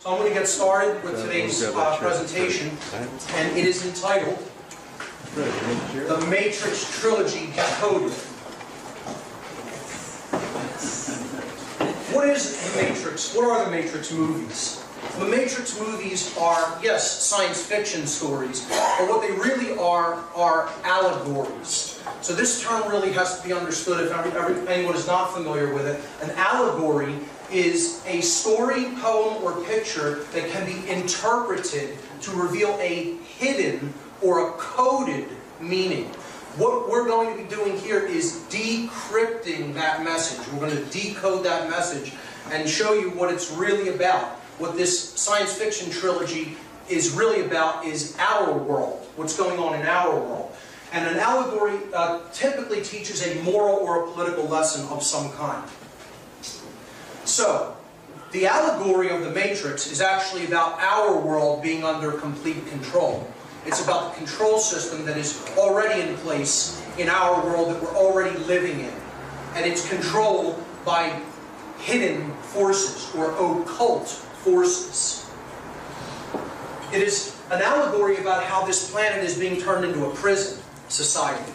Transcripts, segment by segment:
So I'm going to get started with today's presentation, and it is entitled The Matrix Trilogy Decoded. What is the Matrix? What are the Matrix movies? The Matrix movies are, yes, science fiction stories, but what they really are allegories. So this term really has to be understood if anyone is not familiar with it. An allegory is a story, poem, or picture that can be interpreted to reveal a hidden or a coded meaning. What we're going to be doing here is decrypting that message. We're going to decode that message and show you what it's really about. What this science fiction trilogy is really about is our world, what's going on in our world. And an allegory typically teaches a moral or a political lesson of some kind. So, the allegory of the Matrix is actually about our world being under complete control. It's about the control system that is already in place in our world that we're already living in. And it's controlled by hidden forces or occult forces. It is an allegory about how this planet is being turned into a prison society.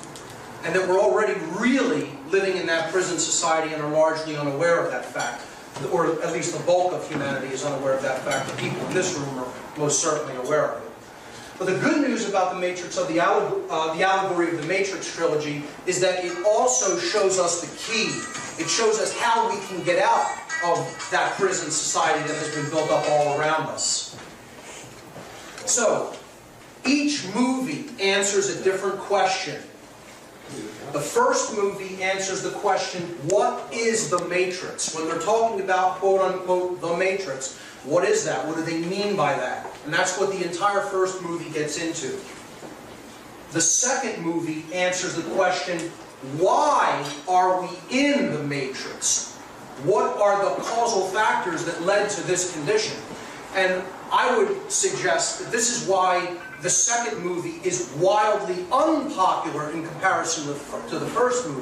And that we're already really living in that prison society and are largely unaware of that fact. Or at least the bulk of humanity is unaware of that fact. The people in this room are most certainly aware of it. But the good news about the Matrix, of the allegory of the Matrix trilogy, is that it also shows us the key. It shows us how we can get out of that prison society that has been built up all around us. So, each movie answers a different question. The first movie answers the question, what is the Matrix? When they're talking about, quote-unquote, the Matrix, what is that? What do they mean by that? And that's what the entire first movie gets into. The second movie answers the question, why are we in the Matrix? What are the causal factors that led to this condition? And I would suggest that this is why the second movie is wildly unpopular in comparison to the first movie.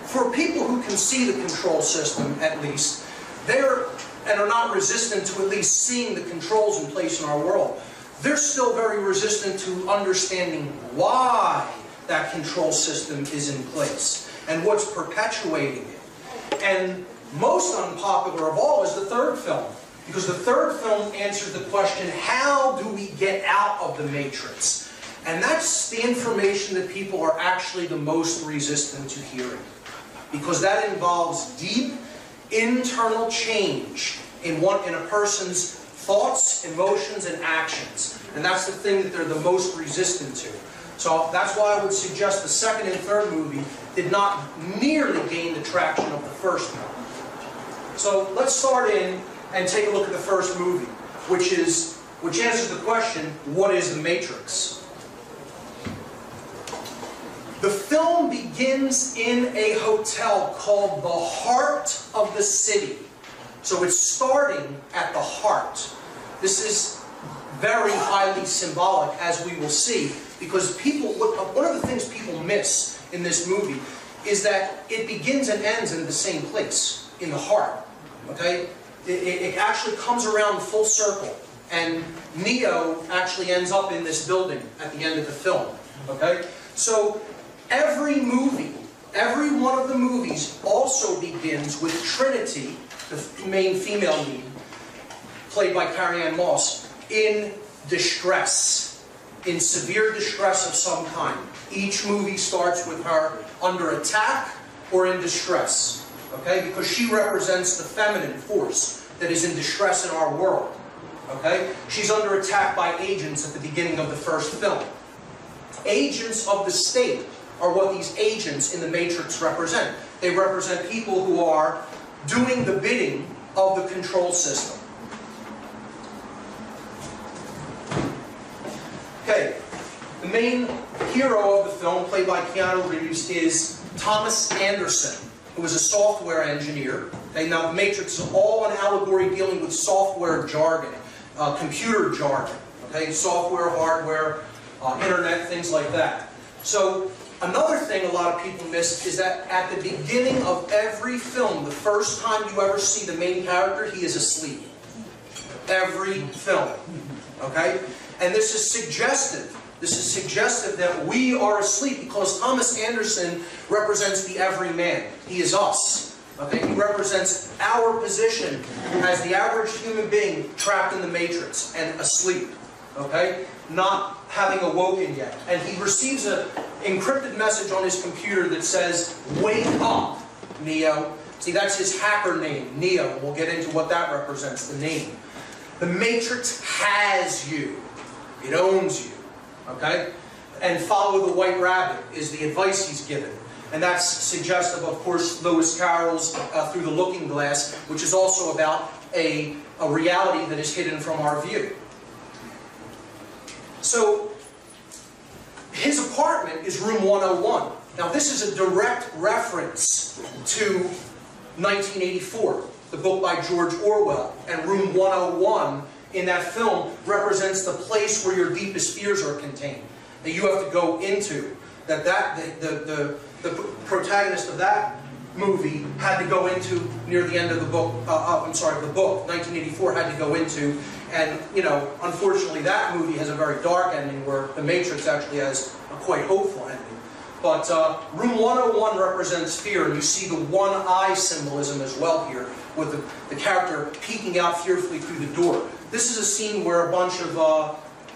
For people who can see the control system, at least, and are not resistant to at least seeing the controls in place in our world, they're still very resistant to understanding why that control system is in place and what's perpetuating it. And most unpopular of all is the third film. Because the third film answers the question, how do we get out of the Matrix? And that's the information that people are actually the most resistant to hearing. Because that involves deep internal change in a person's thoughts, emotions, and actions. And that's the thing that they're the most resistant to. So that's why I would suggest the second and third movie did not nearly gain the traction of the first one. So let's start in and take a look at the first movie, which answers the question, what is the Matrix? The film begins in a hotel called the Heart of the City. So it's starting at the heart. This is very highly symbolic, as we will see, because one of the things people miss in this movie is that it begins and ends in the same place, in the heart. Okay? It actually comes around full circle, and Neo actually ends up in this building at the end of the film. Okay? So every movie, every one of the movies also begins with Trinity, the main female lead, played by Carrie-Anne Moss, in distress, in severe distress of some kind. Each movie starts with her under attack or in distress. Okay? Because she represents the feminine force that is in distress in our world. Okay? She's under attack by agents at the beginning of the first film. Agents of the state are what these agents in the Matrix represent. They represent people who are doing the bidding of the control system. Okay, the main hero of the film, played by Keanu Reeves, is Thomas Anderson, who is a software engineer. Okay, now the Matrix is all an allegory dealing with software jargon, computer jargon. Okay, software, hardware, internet, things like that. So another thing a lot of people miss is that at the beginning of every film, the first time you ever see the main character, he is asleep. Every film. Okay? And this is suggestive. This is suggestive that we are asleep because Thomas Anderson represents the everyman. He is us. Okay? He represents our position as the average human being trapped in the matrix and asleep. Okay? Not having awoken yet. And he receives an encrypted message on his computer that says, "Wake up, Neo." See, that's his hacker name, Neo. We'll get into what that represents, the name. The matrix has you. It owns you. Okay? And follow the white rabbit is the advice he's given. And that's suggestive, of course, Lewis Carroll's Through the Looking Glass, which is also about a reality that is hidden from our view. So, his apartment is room 101. Now, this is a direct reference to 1984, the book by George Orwell. And room 101 in that film represents the place where your deepest fears are contained, that you have to go into. The protagonist of that movie had to go into near the end of the book. The book 1984 had to go into, and you know, unfortunately, that movie has a very dark ending where The Matrix actually has a quite hopeful ending. But room 101 represents fear, and you see the one eye symbolism as well here, with the character peeking out fearfully through the door. This is a scene where a bunch of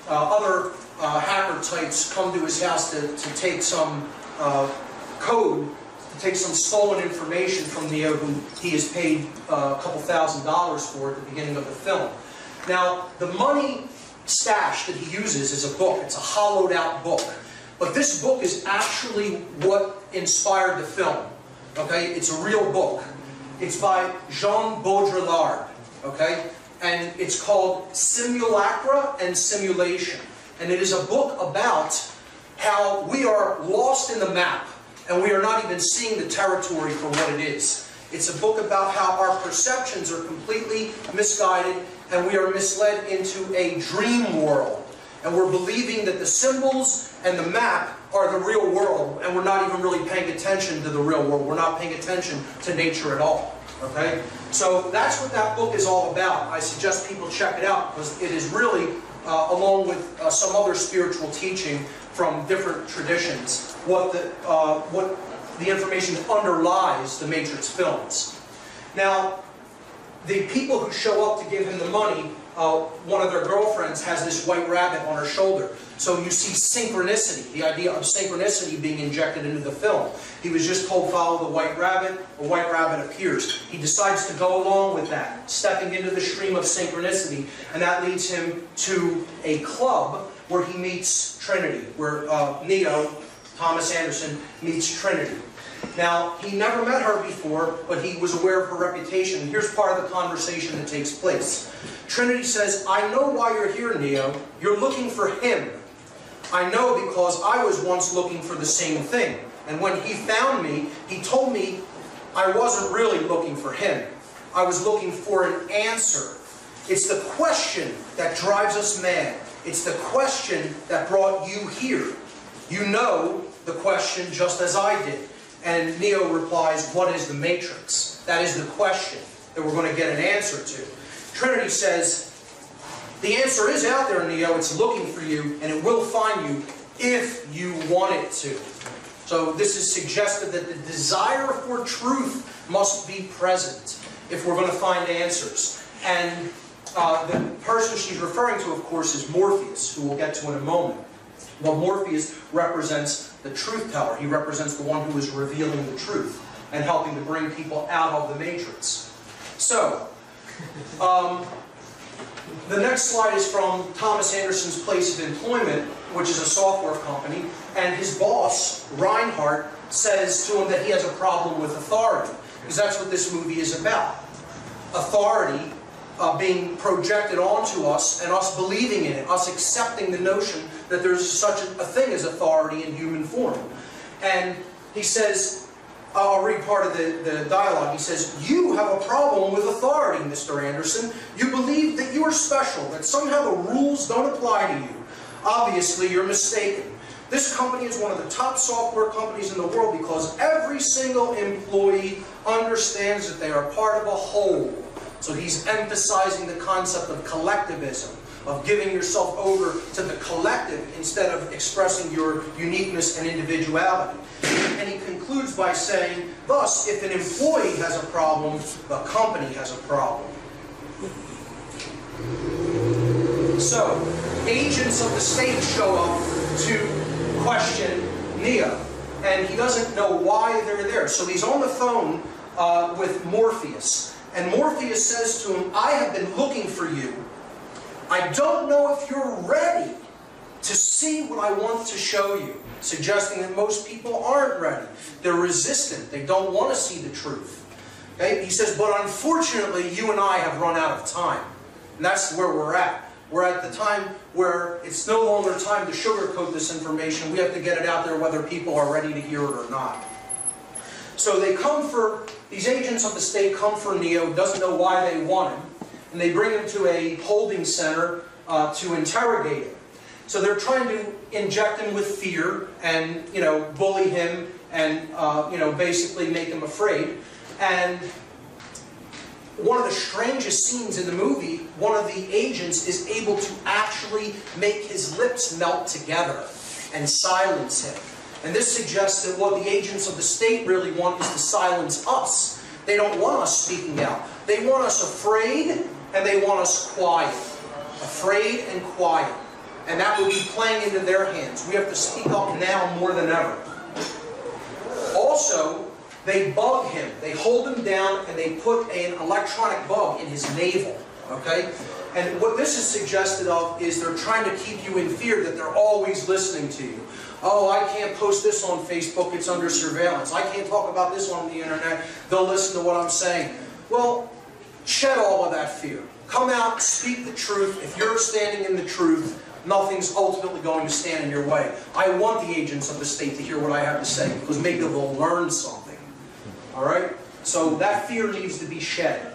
other hacker types come to his house to take some code, to take some stolen information from Neo, who he has paid a couple $1,000s for at the beginning of the film. Now, the money stash that he uses is a book. It's a hollowed out book. But this book is actually what inspired the film. Okay? It's a real book. It's by Jean Baudrillard. Okay? And it's called Simulacra and Simulation. And it is a book about how we are lost in the map and we are not even seeing the territory for what it is. It's a book about how our perceptions are completely misguided and we are misled into a dream world. And we're believing that the symbols and the map are the real world, and we're not even really paying attention to the real world. We're not paying attention to nature at all. Okay? So that's what that book is all about. I suggest people check it out because it is really, along with some other spiritual teaching from different traditions, what the information that underlies the Matrix films. Now, the people who show up to give him the money, one of their girlfriends has this white rabbit on her shoulder. So you see synchronicity, the idea of synchronicity being injected into the film. He was just told, follow the white rabbit, a white rabbit appears. He decides to go along with that, stepping into the stream of synchronicity, and that leads him to a club where he meets Trinity, where Neo, Thomas Anderson, meets Trinity. Now, he never met her before, but he was aware of her reputation. Here's part of the conversation that takes place. Trinity says, I know why you're here, Neo. You're looking for him. I know because I was once looking for the same thing. And when he found me, he told me I wasn't really looking for him. I was looking for an answer. It's the question that drives us mad. It's the question that brought you here. You know the question just as I did. And Neo replies, what is the Matrix? That is the question that we're going to get an answer to. Trinity says, the answer is out there, Neo. It's looking for you, and it will find you if you want it to. So this is suggestive that the desire for truth must be present if we're going to find answers. And the person she's referring to, of course, is Morpheus, who we'll get to in a moment. Well, Morpheus represents the truth teller. He represents the one who is revealing the truth and helping to bring people out of the Matrix. So, the next slide is from Thomas Anderson's place of employment, which is a software company, and his boss, Reinhardt, says to him that he has a problem with authority, because that's what this movie is about. Authority being projected onto us and us believing in it, us accepting the notion that there's such a thing as authority in human form. And he says, I'll read part of the dialogue. He says, you have a problem with authority, Mr. Anderson. You believe that you are special, that somehow the rules don't apply to you. Obviously, you're mistaken. This company is one of the top software companies in the world because every single employee understands that they are part of a whole. So he's emphasizing the concept of collectivism, of giving yourself over to the collective instead of expressing your uniqueness and individuality. And he concludes by saying, thus, if an employee has a problem, the company has a problem. So, agents of the state show up to question Neo, and he doesn't know why they're there. So he's on the phone with Morpheus, and Morpheus says to him, I have been looking for you. I don't know if you're ready to see what I want to show you, suggesting that most people aren't ready. They're resistant. They don't want to see the truth. Okay? He says, but unfortunately, you and I have run out of time. And that's where we're at. We're at the time where it's no longer time to sugarcoat this information. We have to get it out there whether people are ready to hear it or not. So they come for, these agents of the state come for Neo, doesn't know why they want him, and they bring him to a holding center to interrogate him. So they're trying to inject him with fear and, bully him and, basically make him afraid. And one of the strangest scenes in the movie, one of the agents is able to actually make his lips melt together and silence him. And this suggests that what the agents of the state really want is to silence us. They don't want us speaking out. They want us afraid and they want us quiet. Afraid and quiet. And that will be playing into their hands. We have to speak up now more than ever. Also, they bug him. They hold him down and they put an electronic bug in his navel. Okay? And what this is suggested of is they're trying to keep you in fear that they're always listening to you. Oh, I can't post this on Facebook, it's under surveillance. I can't talk about this on the internet, they'll listen to what I'm saying. Well, shed all of that fear. Come out, speak the truth. If you're standing in the truth, nothing's ultimately going to stand in your way. I want the agents of the state to hear what I have to say, because maybe they'll learn something. Alright? So that fear needs to be shed.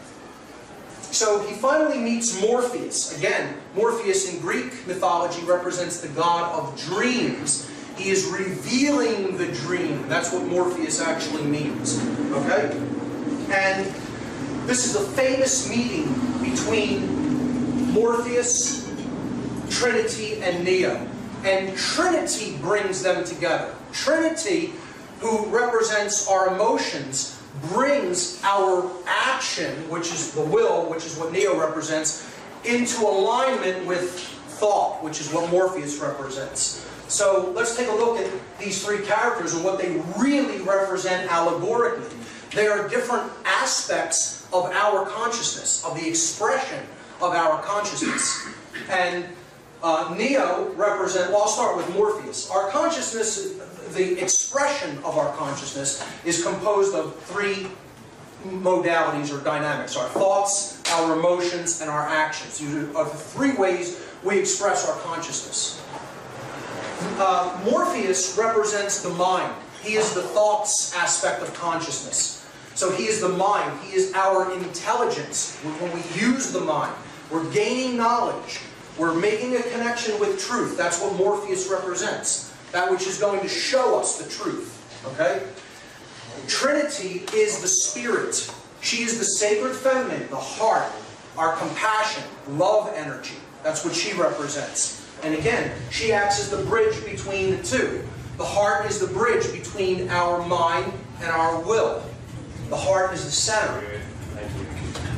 So he finally meets Morpheus. Again, Morpheus in Greek mythology represents the god of dreams. He is revealing the dream. That's what Morpheus actually means. Okay? And this is a famous meeting between Morpheus, Trinity, and Neo. And Trinity brings them together. Trinity, who represents our emotions, brings our action, which is the will, which is what Neo represents, into alignment with thought, which is what Morpheus represents. So let's take a look at these three characters and what they really represent allegorically. They are different aspects of our consciousness, of the expression of our consciousness. And Neo represents, well, I'll start with Morpheus. Our consciousness, the expression of our consciousness is composed of three modalities or dynamics. Our thoughts, our emotions, and our actions. These are the three ways we express our consciousness. Morpheus represents the mind. He is the thoughts aspect of consciousness. So he is the mind. He is our intelligence. When we use the mind, we're gaining knowledge. We're making a connection with truth. That's what Morpheus represents. That which is going to show us the truth. Okay? Trinity is the spirit. She is the sacred feminine, the heart, our compassion, love energy. That's what she represents. And again, she acts as the bridge between the two. The heart is the bridge between our mind and our will. The heart is the center.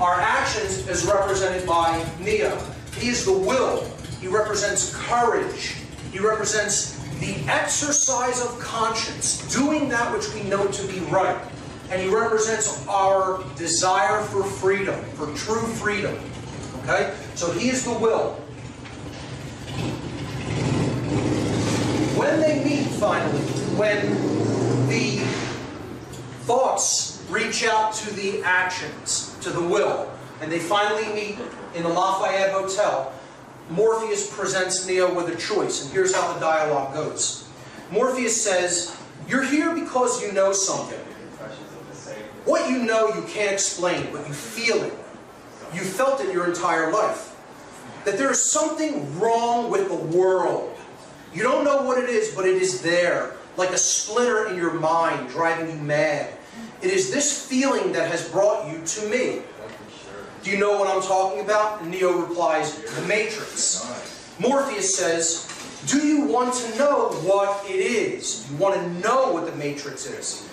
Our actions is represented by Neo. He is the will. He represents courage. He represents the exercise of conscience, doing that which we know to be right. And he represents our desire for freedom, for true freedom. Okay? So he is the will. When they meet finally, when the thoughts reach out to the actions, to the will, and they finally meet in the Lafayette Hotel, Morpheus presents Neo with a choice, and here's how the dialogue goes. Morpheus says, "You're here because you know something. What you know you can't explain, but you feel it. You felt it your entire life. That there is something wrong with the world. You don't know what it is, but it is there, like a splinter in your mind, driving you mad. It is this feeling that has brought you to me. Do you know what I'm talking about? And Neo replies, the matrix. Morpheus says, do you want to know what it is? Do you want to know what the matrix is?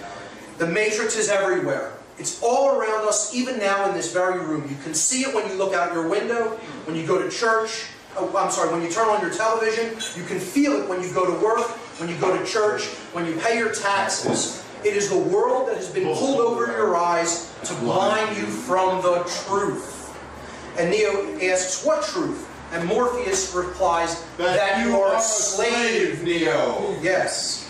The matrix is everywhere. It's all around us, even now in this very room. You can see it when you look out your window, when you go to church. When you turn on your television. You can feel it when you go to work, when you go to church, when you pay your taxes. It is the world that has been pulled over your eyes to blind you from the truth. And Neo asks, what truth? And Morpheus replies, that you are a slave, Neo. Yes.